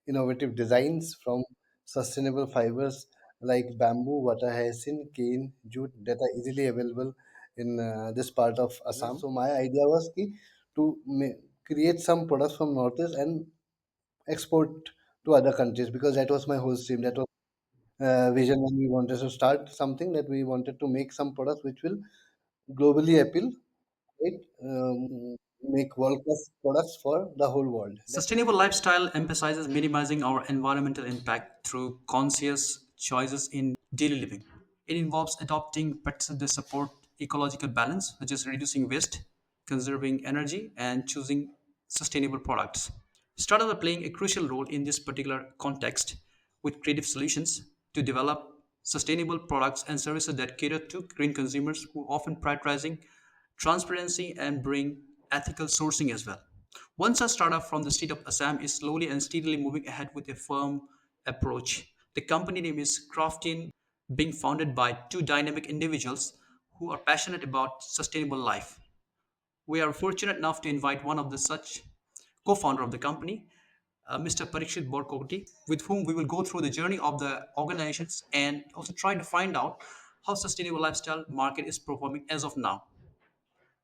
innovative designs from sustainable fibers like bamboo, water hyacinth, cane, jute that are easily available in this part of Assam. So my idea was to create some products from Northeast and export to other countries because that was my whole stream. That was vision when we wanted to start something that we wanted to make some products which will globally appeal, right? Make world class products for the whole world. Sustainable lifestyle emphasizes minimizing our environmental impact through conscious choices in daily living. It involves adopting practices that support ecological balance, such as reducing waste, conserving energy, and choosing sustainable products. Startups are playing a crucial role in this particular context with creative solutions to develop sustainable products and services that cater to green consumers who often prioritizing transparency and bring ethical sourcing as well. One such startup from the state of Assam is slowly and steadily moving ahead with a firm approach. The company name is Craftin, being founded by two dynamic individuals who are passionate about sustainable life. We are fortunate enough to invite one of the such co-founder of the company, Mr. Parikshit Borkoti, with whom we will go through the journey of the organizations and also try to find out how sustainable lifestyle market is performing as of now.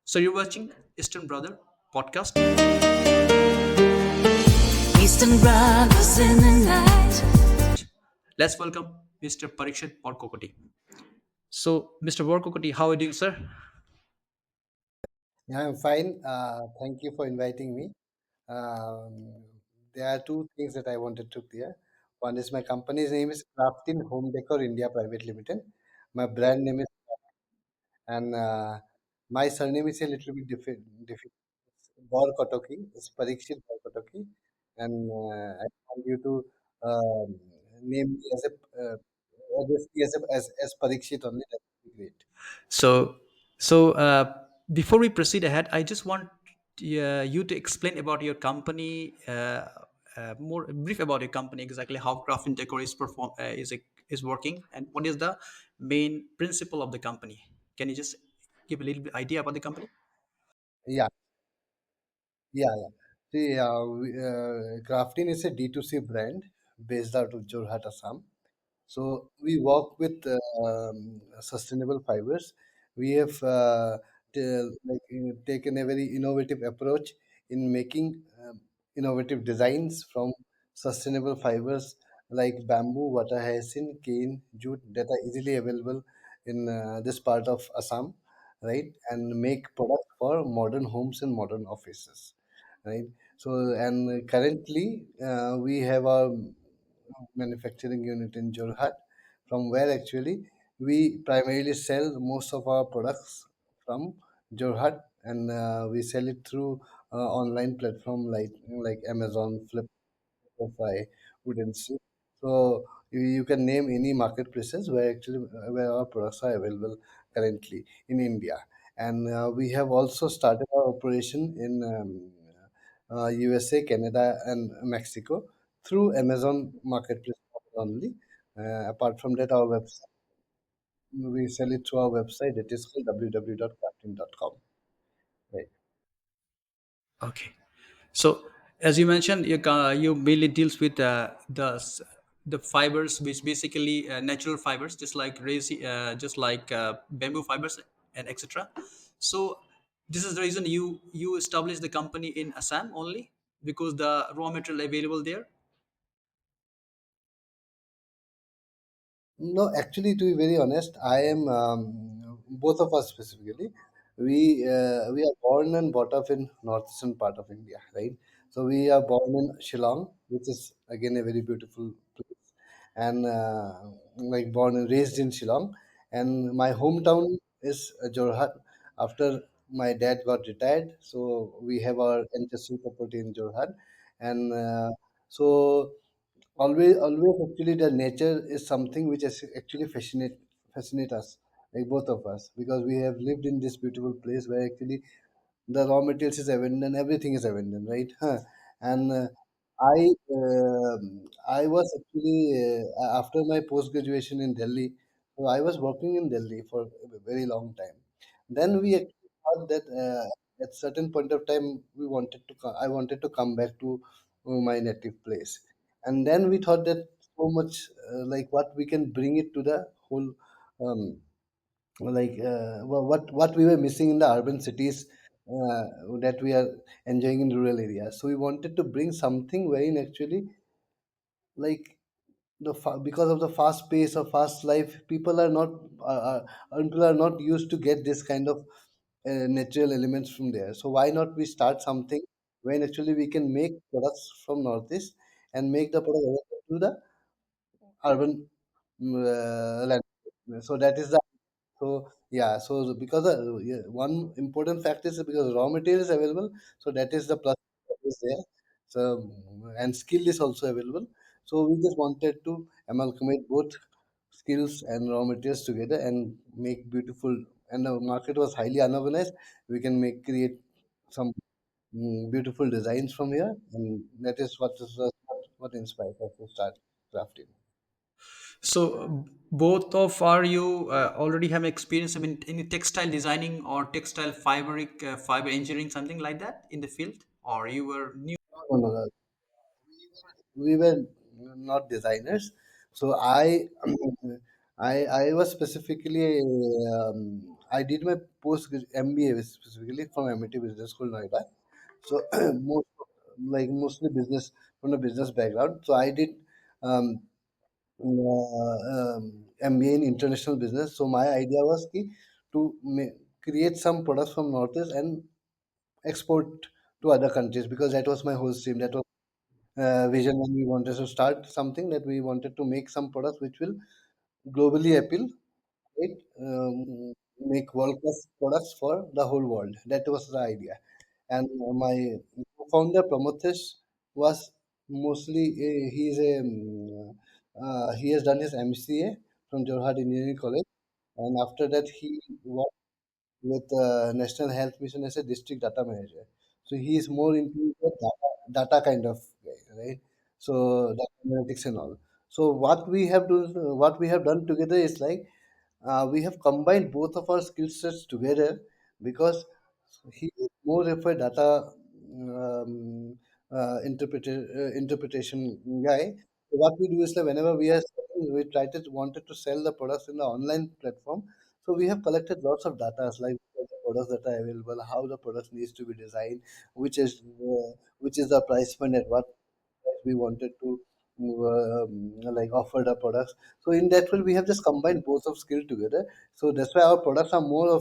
So you're watching Eastern Brother podcast. Eastern Brothers in the night. Let's welcome Mr. Parikshit Borkoti. So, Mr. Borkoti, how are you doing, sir? Yeah, I'm fine. Thank you for inviting me. Um, there are two things that I wanted to clear. One is my company's name is Kraftinn Home Decor India Private Limited. My brand name is, and my surname is a little bit difficult. It's Borkotoki. It's Parikshit Borkotoki, and I want you to name me as address me as Parikshit only. That would be great. So, so before we proceed ahead, I just want you to explain about your company, more brief about your company, exactly how Kraftinn Decor is is working, and what is the main principle of the company. Can you just give a little bit idea about the company? Yeah, yeah. See, Craftin is a D2C brand based out of Jorhat, Assam. So we work with sustainable fibers. We have taken a very innovative approach in making innovative designs from sustainable fibers like bamboo, water hyacinth, cane, jute that are easily available in this part of Assam, right? And make products for modern homes and modern offices, right? So and currently we have our manufacturing unit in Jorhat, from where actually we primarily sell most of our products from Jorhat, and we sell it through online platform like Amazon, Flipify, Woodency. So you can name any marketplaces where actually where our products are available currently in India, and we have also started our operation in USA, Canada, and Mexico through Amazon Marketplace only. Apart from that, our website we sell it through our website. It is called www.crafting.com. Right. Okay. So, as you mentioned, you mainly deals with the fibers, which basically natural fibers, just like just like bamboo fibers and etc. So, this is the reason you established the company in Assam only because the raw material available there. No, actually, to be very honest, I am both of us specifically. We are born and brought up in northeastern part of India, right? So we are born in Shillong, which is again a very beautiful place, and like born and raised in Shillong. And my hometown is Jorhat. After my dad got retired, so we have our ancestral property in Jorhat, and so always actually the nature is something which is actually fascinate us, like both of us, because we have lived in this beautiful place where actually the raw materials is abundant, everything is abundant, right? Huh. And i I was actually after my post graduation in Delhi, so I was working in Delhi for a very long time. Then we actually thought that at certain point of time I wanted to come back to my native place, And then we thought that so much like what we can bring it to the whole um, what we were missing in the urban cities that we are enjoying in rural areas. So we wanted to bring something wherein actually like because of the fast pace of fast life, people are not used to get this kind of natural elements from there. So why not we start something when actually we can make products from Northeast and make the product available to the urban landscape. So that is the so yeah. So because yeah, one important fact is because raw material is available, so that is the plus that is there. So and skill is also available. So we just wanted to amalgamate both skills and raw materials together and make beautiful. And the market was highly unorganized. We can make create some beautiful designs from here, and that is what inspired us to start crafting. So both of are you already have experience in any textile designing or textile fabric fiber engineering, something like that in the field, or you were new? No, no, no. We were not designers. So I was specifically I did my post MBA specifically from MIT Business School Noida. So mostly business from a business background. So I did um, MBA in international business. So my idea was to create some products from Northeast and export to other countries because that was my whole stream. That was vision when we wanted to start something that we wanted to make some products which will globally appeal, right? Make world class products for the whole world. That was the idea. And my founder Prometheus was mostly he has done his MCA from Jorhat Engineering College, and after that he worked with National Health Mission as a district data manager. So he is more into the data kind of guy, right? So data analytics and all. So what we have done together is like we have combined both of our skill sets together because he is more of a data interpretation guy. So what we do is that whenever we try to wanted to sell the products in the online platform, so we have collected lots of data like the products that are available, how the products needs to be designed, which is the price point at what price we wanted to like offer the products. So in that way, we have just combined both of skill together. So that's why our products are more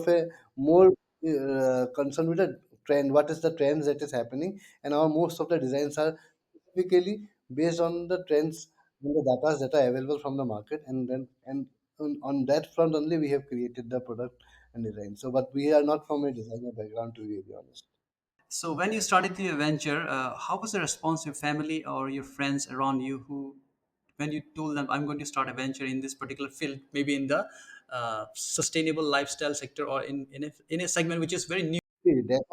concerned with the trend. What is the trends that is happening, and our most of the designs are specifically based on the trends and the data that are available from the market, and then and on that front only we have created the product and design. So, but we are not from a designer background to be very honest. So when you started the venture, how was the response of your family or your friends around you who, when you told them, I'm going to start a venture in this particular field, maybe in the sustainable lifestyle sector or in a segment which is very new? See, that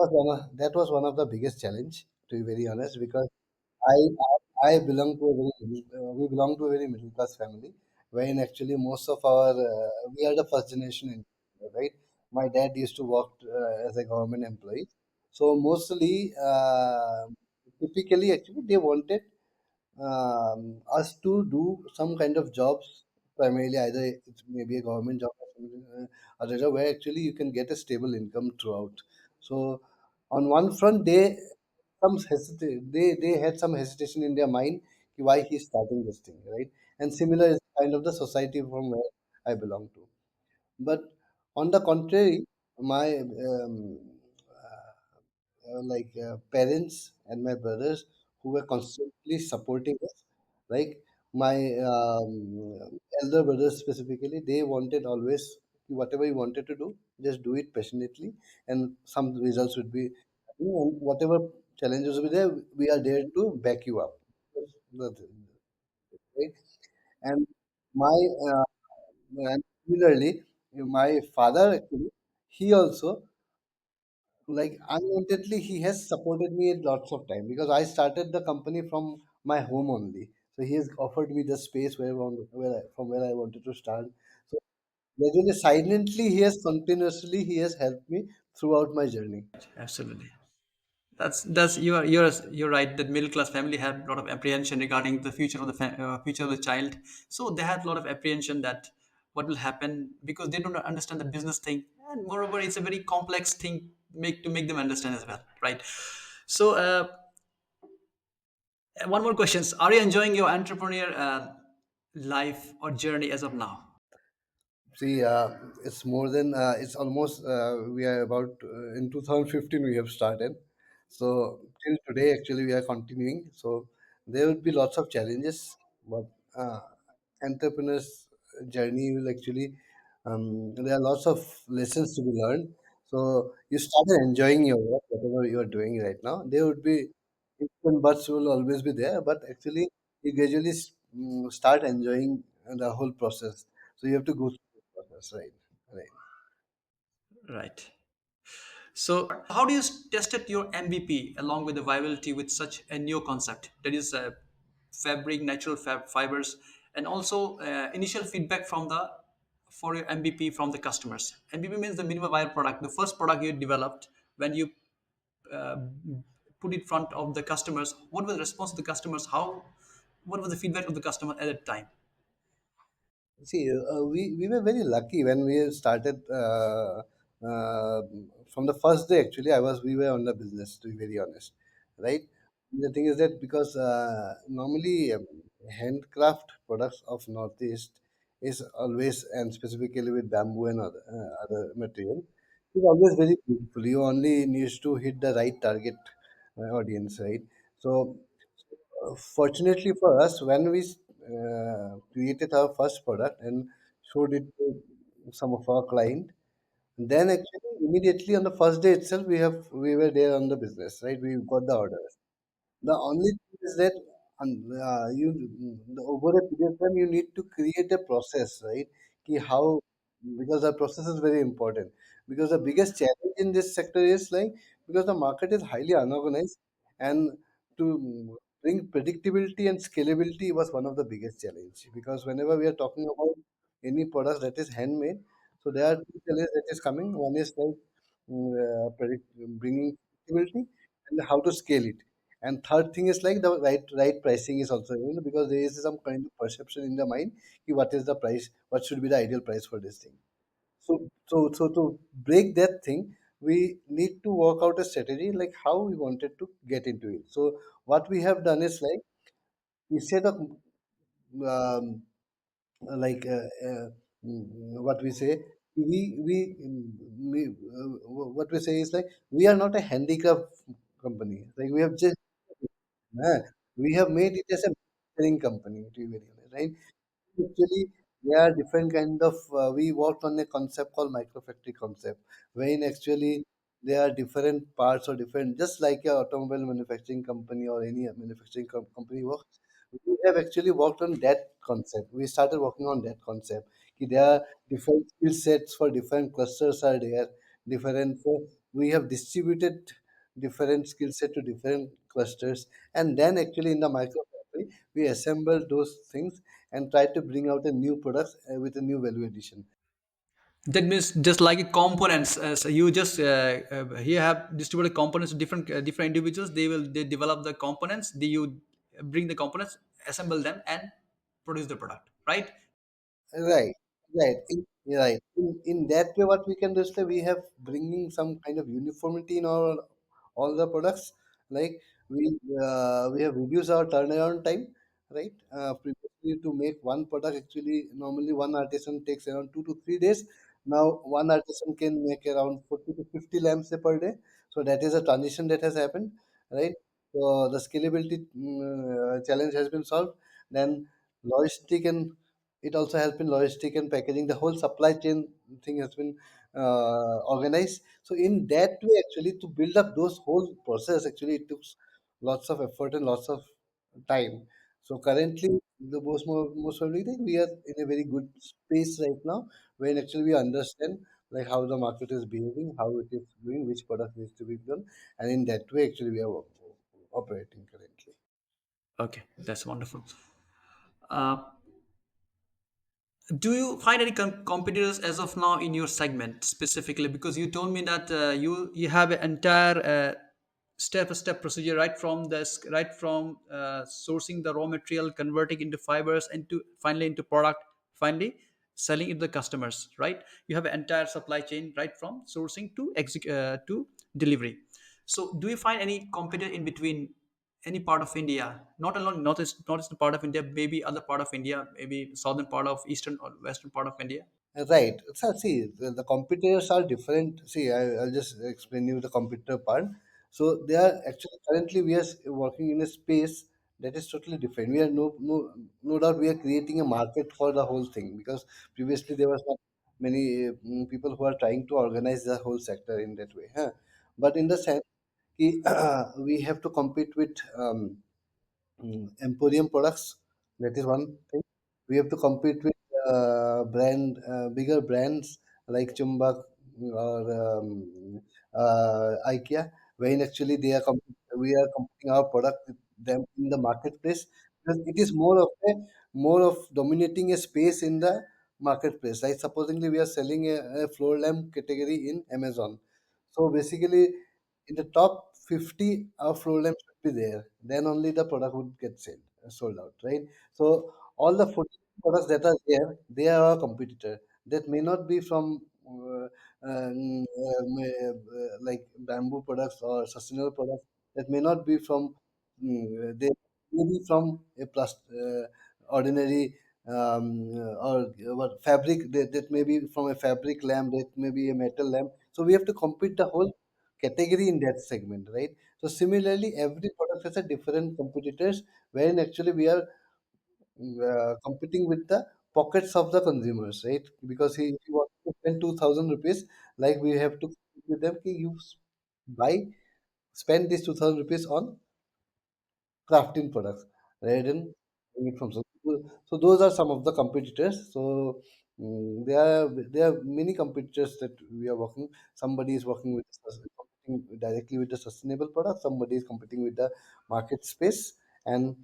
was one of the biggest challenge to be very honest because I I belong to a we belong to a very middle class family wherein actually most of our we are the first generation in India, right. My dad used to work as a government employee, so mostly typically actually they wanted us to do some kind of jobs, primarily either it may be a government job or something, other where actually you can get a stable income throughout. So on one front, they had some hesitation in their mind why he's starting this thing, right? And similar is kind of the society from where I belong to. But on the contrary, my parents and my brothers who were constantly supporting us. Like my elder brothers specifically, they wanted always whatever you wanted to do, just do it passionately, and some results would be. And whatever challenges will be there, we are there to back you up. Right? And my and similarly, my father actually, he also like unwantedly he has supported me in lots of time because I started the company from my home only. So he has offered me the space from where I wanted to start. So gradually, silently, he has continuously he has helped me throughout my journey. Absolutely. That's you're right that middle class family have a lot of apprehension regarding the future of the future of the child. So they have a lot of apprehension that what will happen because they don't understand the business thing, and moreover it's a very complex thing make them understand as well, right? So one more questions: are you enjoying your entrepreneur life or journey as of now? See, it's more than it's almost we are about in 2015 we have started. So till today, actually, we are continuing. So there will be lots of challenges, but uh, entrepreneurs' journey will actually there are lots of lessons to be learned. So you started enjoying your work, whatever you are doing right now. There would be ifs and buts will always be there, but actually you gradually start enjoying the whole process. So you have to go through the process, right? Right. Right. So, how do you tested your MVP along with the viability with such a new concept that is fabric, natural fibers, and also initial feedback from the for your MVP from the customers. MVP means the minimum viable product, the first product you developed when you uh, put it in front of the customers. What was the response of the customers? How? What was the feedback of the customer at that time? See, we were very lucky when we started uh, from the first day. Actually, I was we were on the business to be very honest, right? The thing is that because normally handcraft products of Northeast is always and specifically with bamboo and other material is always very beautiful. You only needs to hit the right target audience, right? So fortunately for us, when we created our first product and showed it to some of our client, then actually immediately on the first day itself we were there on the business, right? We got the orders. The only thing is that over a period of time you need to create a process, right? Ki how because the process is very important. Because the biggest challenge in this sector is like because the market is highly unorganized and to bring predictability and scalability was one of the biggest challenge. Because whenever we are talking about any product that is handmade, so there are two challenges that is coming. One is like bringing predictability and how to scale it. And third thing is like the right pricing is also because there is some kind of perception in the mind ki what is the price, what should be the ideal price for this thing. So to break that thing, we need to work out a strategy like how we wanted to get into it. So what we have done is like instead of um, what we say what we say is like we are not a handicraft company. Like we have just we have made it as a manufacturing company, to be very honest, right? Actually, there are different kind of. We worked on a concept called microfactory concept, wherein actually there are different parts or different, just like a automobile manufacturing company or any manufacturing company works. We have actually worked on that concept. We started working on that concept. Ki there are different skill sets for different clusters are there. Different. So we have distributed different skill set to different clusters, and then actually in the microfactory we assemble those things and try to bring out a new product with a new value addition. That means just like components. So you just here have distributed components to different individuals. They develop the components. You bring the components, assemble them, and produce the product. Right. Right, right, right. In that way, what we can do is that we have bringing some kind of uniformity in all the products. Like we have reduced our turnaround time, right? Previously, to make one product, actually, normally one artisan takes around 2 to 3 days. Now, one artisan can make around 40 to 50 lamps per day. So that is a transition that has happened, right? So the scalability challenge has been solved. Then logistic and it also helps in logistic and packaging. The whole supply chain thing has been organized. So in that way, actually, to build up those whole process, actually, it took lots of effort and lots of time. So currently, the most probably think we are in a very good space right now, when actually we understand like how the market is behaving, how it is doing, which product needs to be done, and in that way, actually, we are operating currently. Okay, that's wonderful. Uh, do you find any competitors as of now in your segment specifically? Because you told me that you have an entire step procedure, right from sourcing the raw material, converting into fibers, and to finally into product, finally selling it to the customers, right? You have an entire supply chain, right from sourcing to to delivery. So do you find any competitor in between any part of India, not alone not just part of India, maybe other part of India, maybe southern part of eastern or western part of India? Right. So see, the competitors are different. See, I'll just explain you the competitor part. So they are actually currently we are working in a space that is totally different. We are no doubt we are creating a market for the whole thing because previously there was not many people who are trying to organize the whole sector in that way. Huh? But in the sense, we have to compete with Emporium products. That is one thing. We have to compete with bigger brands like Chumbak or IKEA, wherein actually we are competing our product with them in the marketplace. Because it is more of dominating a space in the marketplace. Like supposedly we are selling a floor lamp category in Amazon. So basically, in the top 50, our floor lamp should be there. Then only the product would get sold out, right? So all the food products that are there, they are our competitor. That may not be from like bamboo products or sustainable products. That may not be from they may be from a ordinary or what fabric that may be from a fabric lamp, that may be a metal lamp. So we have to compete the whole category in that segment, right? So similarly, every product has a different competitors, wherein actually we are competing with the pockets of the consumers, right? Because if you want to spend 2,000 rupees, like we have to compete with them, कि you buy spend this 2,000 rupees on crafting products rather than buying it from so those are some of the competitors. So there are many competitors that we are working. Somebody is working with competing directly with the sustainable product. Somebody is competing with the market space. And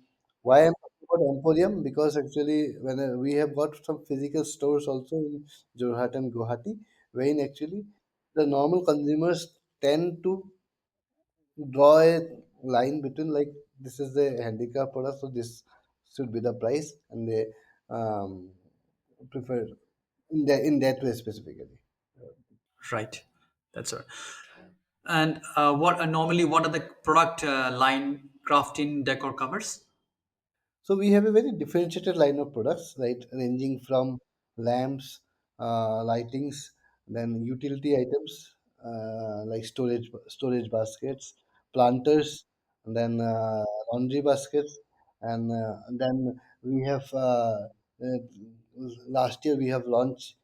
why I'm talking about Emporium, because actually when we have got some physical stores also in Jorhat and Guwahati, wherein actually the normal consumers tend to draw a line between like this is the handicap product, so this should be the price, and they um, prefer in that way specifically. Right, that's right. And what normally what are the product line Crafting Decor covers? So we have a very differentiated line of products, right, ranging from lamps, lightings, then utility items like storage baskets, planters, and then laundry baskets, and then we have uh, last year we have launched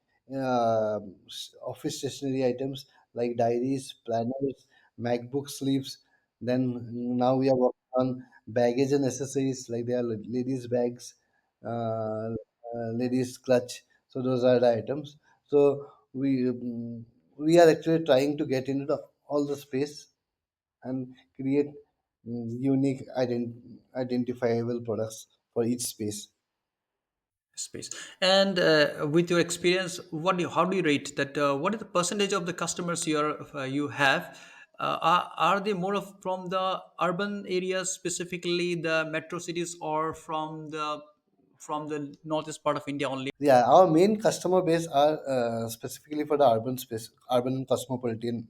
office stationery items like diaries, planners, MacBook sleeves. Then now we are working on baggage and accessories like they are ladies bags, ladies clutch. So those are the items. So we are actually trying to get into all the space and create unique identifiable products for each space. Space. And with your experience, how do you rate that? What is the percentage of the customers you have? Are they more of from the urban areas, specifically the metro cities, or from the northeast part of India only? Yeah, our main customer base are specifically for the urban space, urban cosmopolitan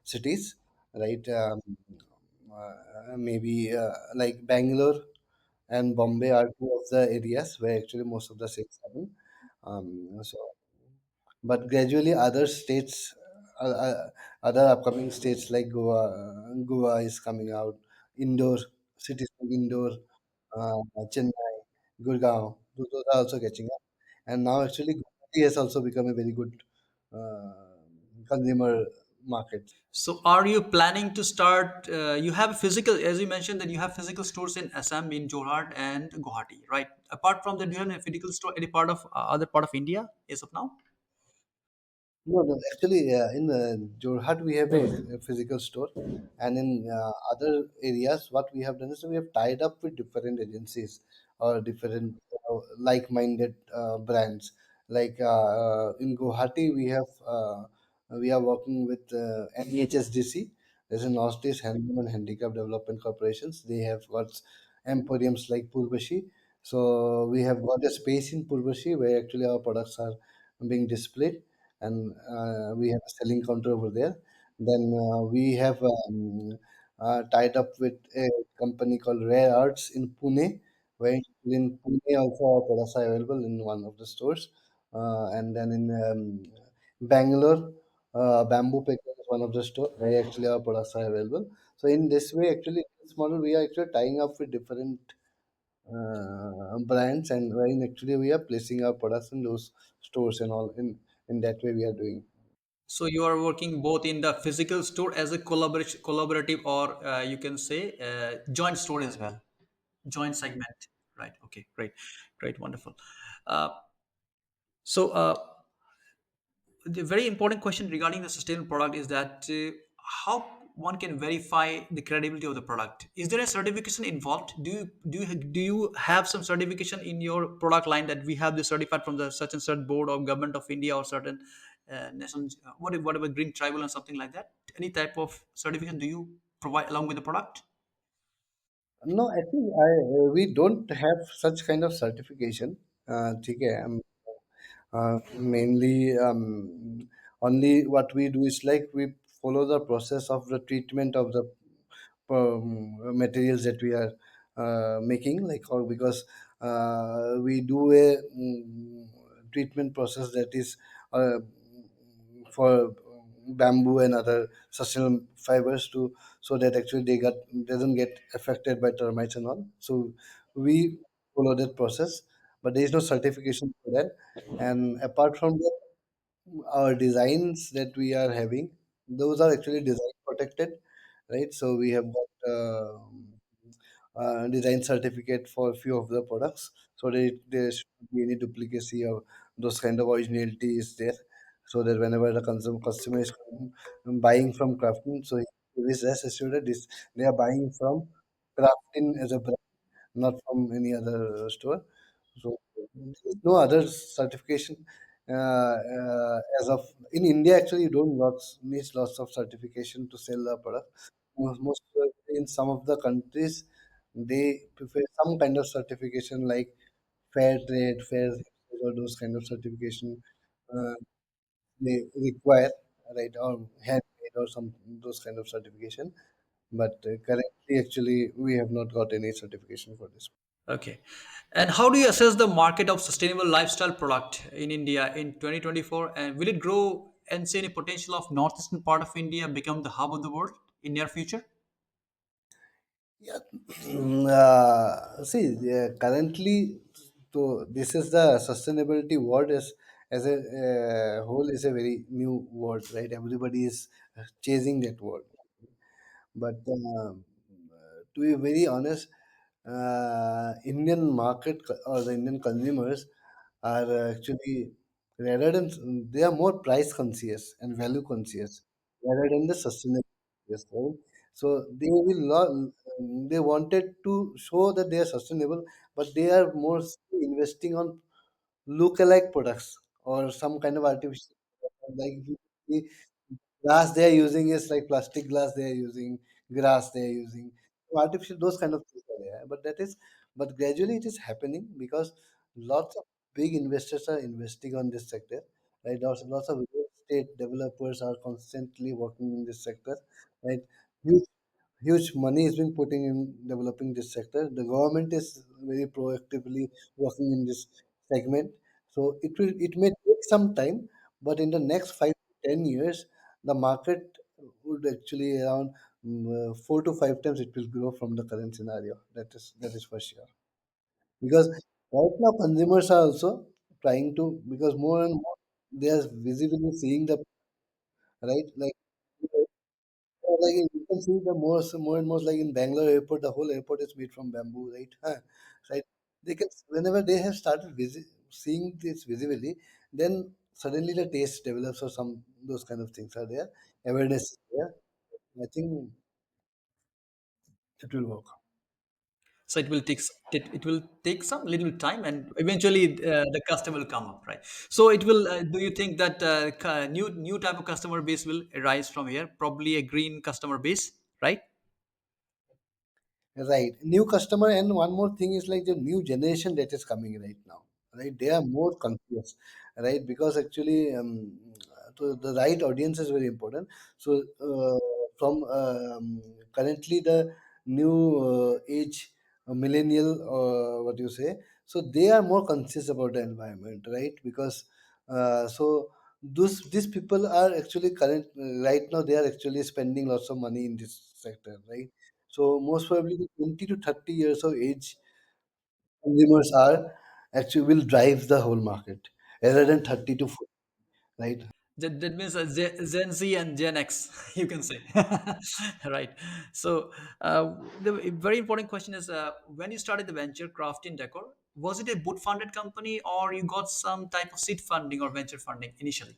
cities, right? Maybe like Bangalore and Bombay are two of the areas where actually most of the sales happen. So but gradually other states other upcoming states like Goa is coming out, Indore, cities like Indore, Chennai, Gurgaon, those are also catching up. And now actually Guwahati has also become a very good uh, consumer market. So, are you planning to start? You have physical, as you mentioned, that you have physical stores in Assam, in Jorhat and Guwahati, right? Apart from that, do you have a physical store any part of other part of India as of now? No, no. Actually, in Jorhat, we have a physical store, and in other areas, what we have done is we have tied up with different agencies or different like-minded brands. Like in Guwahati, we are working with NEHSDC, There's a Northeast Handloom and Handicraft Development Corporations. They have got emporiums like Purvashi. So we have got a space in Purvashi where actually our products are being displayed, and we have a selling counter over there. Then we have tied up with a company called Rare Arts in Pune, where in Pune also our products are available in one of the stores. And then in Bangalore, Bamboo Picker is one of the store where actually our products are available. So in this way, actually, this model we are actually tying up with different brands, and wherein actually we are placing our products in those stores and all. In that way, we are doing. So you are working both in the physical store as a collaborative, or you can say joint store as well, joint segment. Right. Okay. Great. Great. Wonderful. Uh, so the very important question regarding the sustainable product is that how one can verify the credibility of the product. Is there a certification involved? Do you have some certification in your product line that we have this certified from the such and such board or government of India or certain national whatever green tribal and something like that? Any type of certification do you provide along with the product? No, I think we don't have such kind of certification. ठीक है, mainly only what we do is like we follow the process of the treatment of the materials that we are making, like, or because we do a treatment process that is for bamboo and other sustainable fibers to, so that actually they got doesn't get affected by termites and all. So we follow that process, but there is no certification for that. And apart from that, our designs that we are having, those are actually design protected, right? So we have got design certificate for a few of the products, so there should be any duplicacy or those kind of originality is there, so that whenever the customer is buying from Crafton, so he is rest assured that this they are buying from Crafton as a brand, not from any other store. So there's no other certification as of in India. Actually, you don't needs lots of certification to sell the product. Most in some of the countries, they prefer some kind of certification like fair trade, fair usage, or those kind of certification uh, they require, right, or handmade or some those kind of certification. But currently, actually, we have not got any certification for this. Okay. And how do you assess the market of sustainable lifestyle product in India in 2024? And will it grow and see any potential of northeastern part of India become the hub of the world in near future? Yeah. See, currently, so this is the sustainability word is as a whole is a very new word, right? Everybody is chasing that word. But to be very honest, Indian market or the Indian consumers are actually rather than they are more price conscious and value conscious rather than the sustainable. Yes, right? So they will not. They wanted to show that they are sustainable, but they are more investing on look-alike products or some kind of artificial, like if you see glass they are using is like plastic glass they are using, grass they are using, artificial, those kind of things are there. But that is, but gradually it is happening because lots of big investors are investing on this sector, right? Lots of real estate developers are constantly working in this sector, right? Huge money is being putting in developing this sector. The government is very proactively working in this segment. So it may take some time, but in the next 5 to 10 years, the market would actually around 4 to 5 times it will grow from the current scenario. That is for sure. Because right now consumers are also trying to, because more and more they are visibly seeing the, right, like you can see the more and more, like in Bangalore airport, the whole airport is made from bamboo, right? Huh? Right? They can, whenever they have started seeing this visibly, then suddenly the taste develops or some those kind of things are there. Awareness is there. I think it will work. So it will take some little time, and eventually the customer will come up, right? So it will. Do you think that new type of customer base will arise from here? Probably a green customer base, right? Right. New customer, and one more thing is like the new generation that is coming right now. Right. They are more conscious, right? Because actually, so the right audience is very important. So from currently the new age millennial, what you say, so they are more conscious about the environment, right? Because so these people are actually current right now. They are actually spending lots of money in this sector, right? So most probably the 20 to 30 years of age consumers are actually will drive the whole market rather than 30 to 40, right? That means Gen Z and Gen X, you can say, right? So the very important question is, when you started the venture Crafting Decor, was it a boot funded company, or you got some type of seed funding or venture funding initially?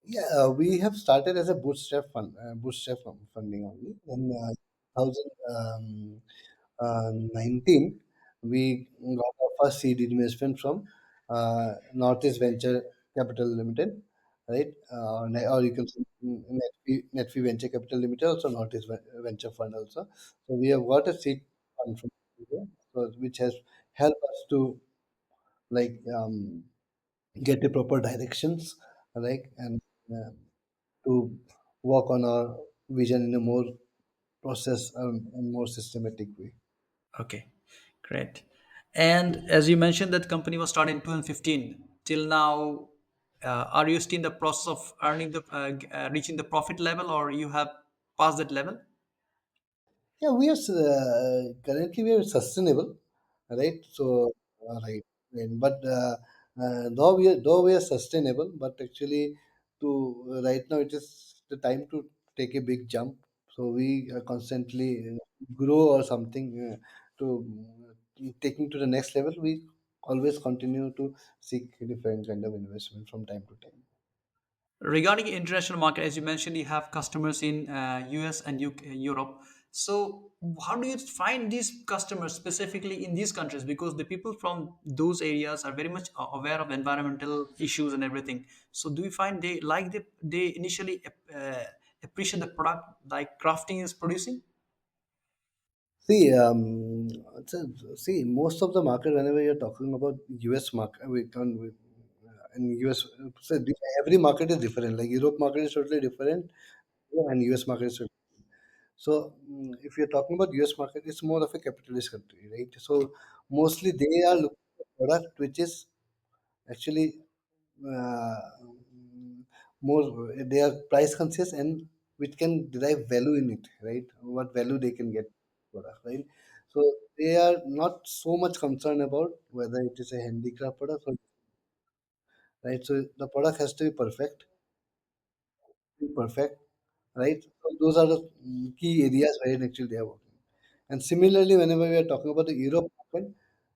Yeah, we have started as a bootstrap funding only. In 2019, we got our first seed investment from Northeast Venture Capital Limited, right? Or you can say Netfee Venture Capital Limited, also Northeast Venture Fund also. So we have got a seed fund from here, so which has helped us to like get the proper directions, right? And uh, to work on our vision in a more process and more systematic way. Okay, great. And as you mentioned, that company was started in 2015 till now. Are you still in the process of earning reaching the profit level, or you have passed that level? Yeah, we are currently we are sustainable, right? So right, and but though we are sustainable, but actually to right now it is the time to take a big jump. So we constantly grow or something to taking to the next level. We always continue to seek different kind of investment from time to time. Regarding international market, as you mentioned, you have customers in US and UK, Europe. So how do you find these customers specifically in these countries? Because the people from those areas are very much aware of environmental issues and everything. So do you find they initially appreciate the product like crafting is producing? See, see, most of the market, whenever you're talking about US market, in US, so every market is different. Like Europe market is totally different, yeah, and US market is totally. So, if you're talking about US market, it's more of a capitalist country, right? So, mostly they are looking for product which is actually uh, more they are price conscious and which can derive value in it, right? What value they can get product, right? So they are not so much concerned about whether it is a handicraft product or right. So the product has to be perfect, right? So those are the key areas where actually they are working. And similarly, whenever we are talking about the Europe market,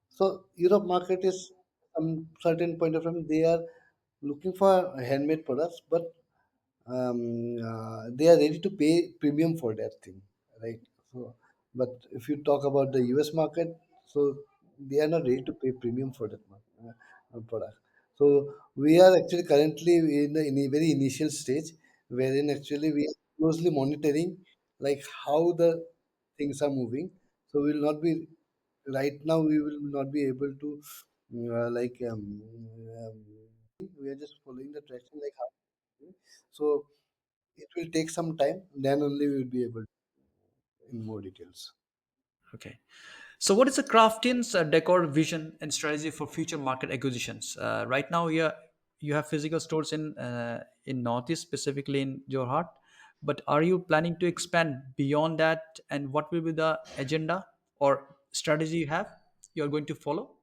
so Europe market is some certain point of time they are looking for handmade products, but they are ready to pay premium for that thing, right? So, but if you talk about the US market, so they are not ready to pay premium for that product. So we are actually currently in a very initial stage, wherein actually we are closely monitoring like how the things are moving. So we will not be right now. We will not be able to we are just following the traction like how. So it will take some time, then only we will be able to in more details. Okay. So, what is the Craftin's decor vision and strategy for future market acquisitions? Right now, you have physical stores in Northeast, specifically in Jorhat. But are you planning to expand beyond that? And what will be the agenda or strategy you are going to follow?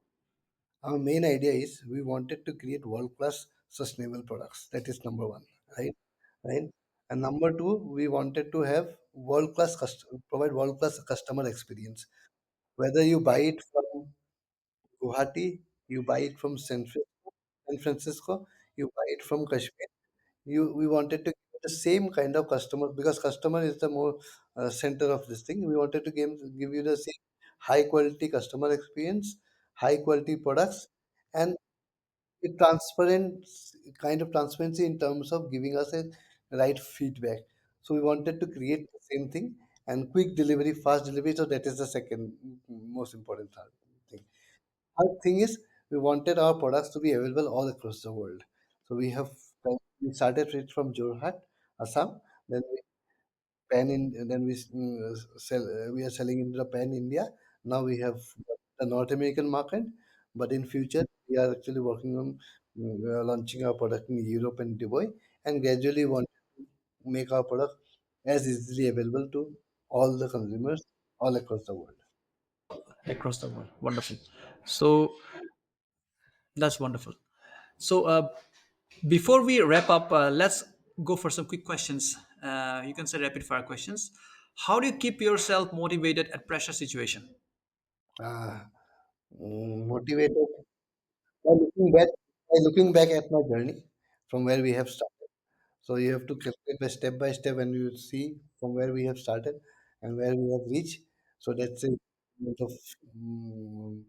Our main idea is we wanted to create world-class sustainable products. That is number one, right? Right. And number two, we wanted to have provide world-class customer experience. Whether you buy it from Guwahati, you buy it from San Francisco, you buy it from Kashmir, we wanted to get the same kind of customer because customer is the more center of this thing. We wanted to give you the same high quality customer experience, high quality products, and a transparent kind of transparency in terms of giving us a right feedback. So we wanted to create the same thing, and quick delivery, fast delivery. So that is the second most important thing. Third thing is we wanted our products to be available all across the world. So we started it from Jorhat, Assam. Then we then we are selling into the pan India. Now we have the North American market, but in future we are actually working on launching our product in Europe and Dubai, and gradually want to make our product as easily available to all the consumers all across the world. Across the world. Wonderful. So that's wonderful. So before we wrap up, let's go for some quick questions. You can say rapid fire questions. How do you keep yourself motivated at pressure situation? Ah, Motivated by looking back at my journey from where we have started. So you have to calculate by step when you see from where we have started and where we have reached. So that's a lot of mm,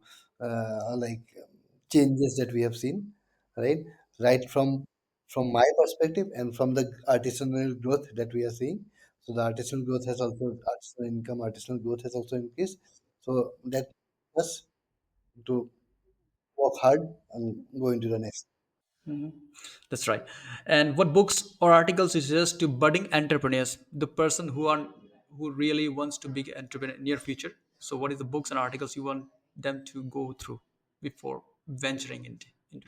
changes that we have seen, right? Right from my perspective and from the artisanal growth that we are seeing. So the artisanal income, artisanal growth has also increased. So that us to work hard and go into the next. That's right. And what books or articles you suggest to budding entrepreneurs, the person who really wants to be an entrepreneur in near future? So, what is the books and articles you want them to go through before venturing into it?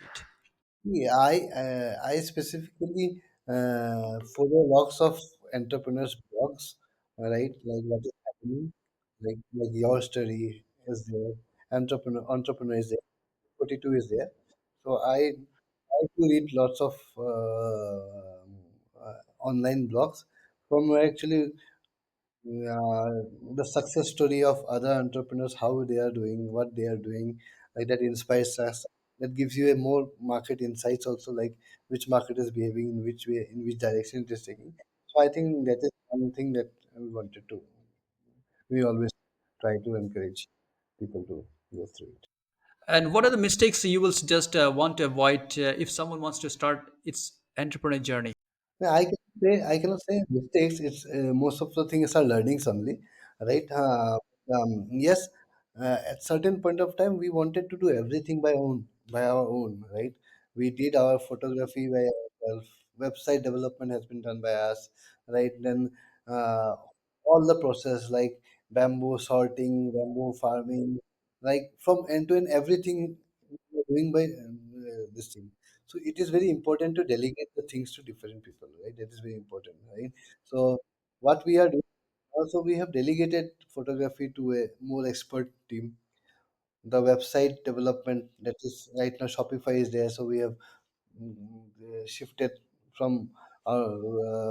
Yeah, I specifically follow lots of entrepreneurs' blogs, right? Like what is happening, like your story is there, entrepreneur is there, 42 is there. So I to read lots of online blogs from where actually the success story of other entrepreneurs, how they are doing, what they are doing, like that inspires us. That gives you a more market insights also, like which market is behaving in which way, in which direction it is taking. So I think that is one thing that we wanted to. We always try to encourage people to go through it. And what are the mistakes you will just want to avoid if someone wants to start its entrepreneur journey? Yeah, I cannot say mistakes. It's most of the things are learnings only, right? Yes, at certain point of time we wanted to do everything by our own, right? We did our photography by ourselves. Website development has been done by us, right? Then uh, all the process like bamboo sorting, bamboo farming, like from end to end, everything we are doing by this thing. So it is very important to delegate the things to different people, right? That is very important, right? So what we are doing also, we have delegated photography to a more expert team. The website development, that is right now Shopify is there, so we have shifted from our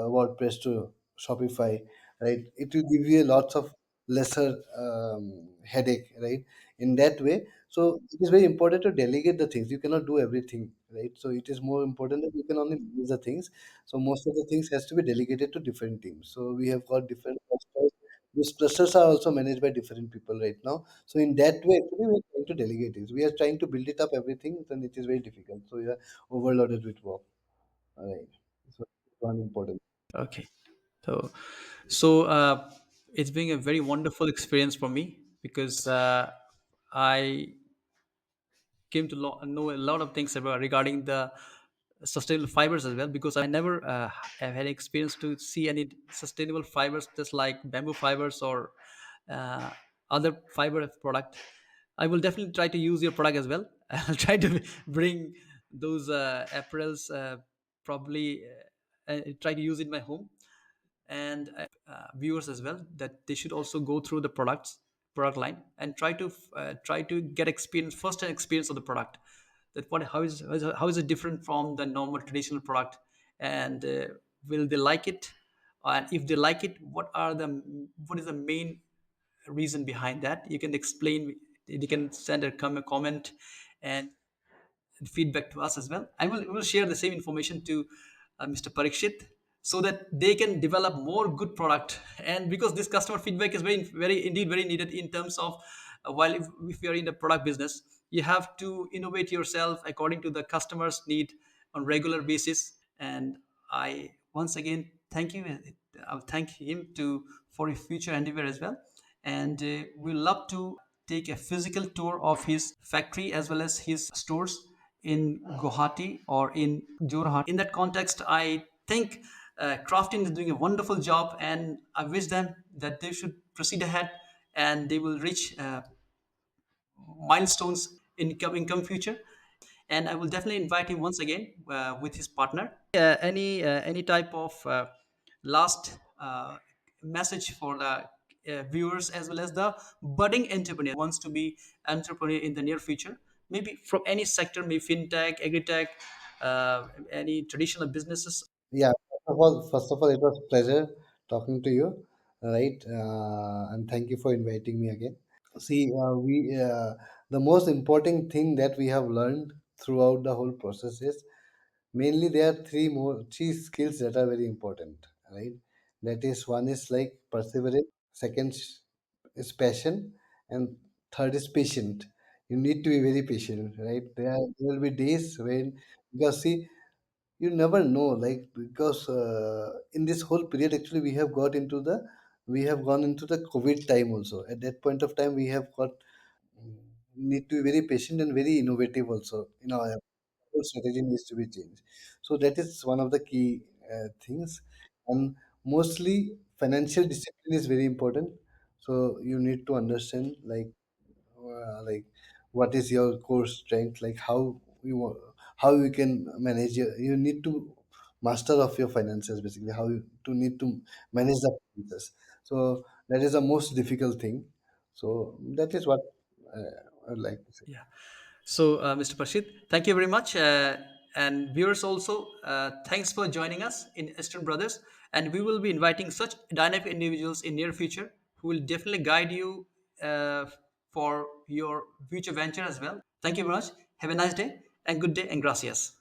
WordPress to Shopify, right? It will give you lots of lesser headache, right? In that way, so it is very important to delegate the things. You cannot do everything, right? So it is more important that you can only manage the things. So most of the things has to be delegated to different teams. So we have got different clusters. These clusters are also managed by different people right now. So in that way, actually, we are trying to delegate it. We are trying to build it up everything, then it is very difficult. So we are overloaded with work. All right. So it's one important. Okay. So, so it's been a very wonderful experience for me because I came to know a lot of things about regarding the sustainable fibers as well because I never have had experience to see any sustainable fibers just like bamboo fibers or uh, other fiber product. I will definitely try to use your product as well. I'll try to bring those apparels probably try to use it in my home and viewers as well that they should also go through the product line and try to get experience first hand experience of the product that what how is it different from the normal traditional product and will they like it and if they like it what is the main reason behind that you can explain you can send a comment and feedback to us as well. I will share the same information to Mr. Parikshit so that they can develop more good product. And because this customer feedback is very, very indeed very needed in terms of while if you're in the product business, you have to innovate yourself according to the customer's need on regular basis. And I once again thank you. I'll thank him to for his future endeavor as well. And we love to take a physical tour of his factory as well as his stores in Guwahati or in Jorhat. In that context, I think Crafting is doing a wonderful job, and I wish them that they should proceed ahead and they will reach milestones in come future. And I will definitely invite him once again with his partner. Any type of last message for the viewers as well as the budding entrepreneur wants to be entrepreneur in the near future, maybe from any sector, maybe fintech, agritech, any traditional businesses. Yeah, first of all, it was pleasure talking to you, right? And thank you for inviting me again. See, we the most important thing that we have learned throughout the whole process is mainly there are three skills that are very important, right? That is, one is like perseverance, second is passion, and third is patient. You need to be very patient, right? There will be days when, because see, you never know, like, because in this whole period actually we have gone into the COVID time also. At that point of time we have got, need to be very patient and very innovative also. Whole strategy needs to be changed. So that is one of the key things. And mostly financial discipline is very important. So you need to understand, like what is your core strength, like how you can manage you need to master of your finances, basically how you to need to manage the finances. So that is the most difficult thing. So that is what I'd like to say. Yeah. So, Mr. Parshit, thank you very much. And viewers also, thanks for joining us in Eastern Brothers. And we will be inviting such dynamic individuals in near future who will definitely guide you for your future venture as well. Thank you very much. Have a nice day and good day and gracias.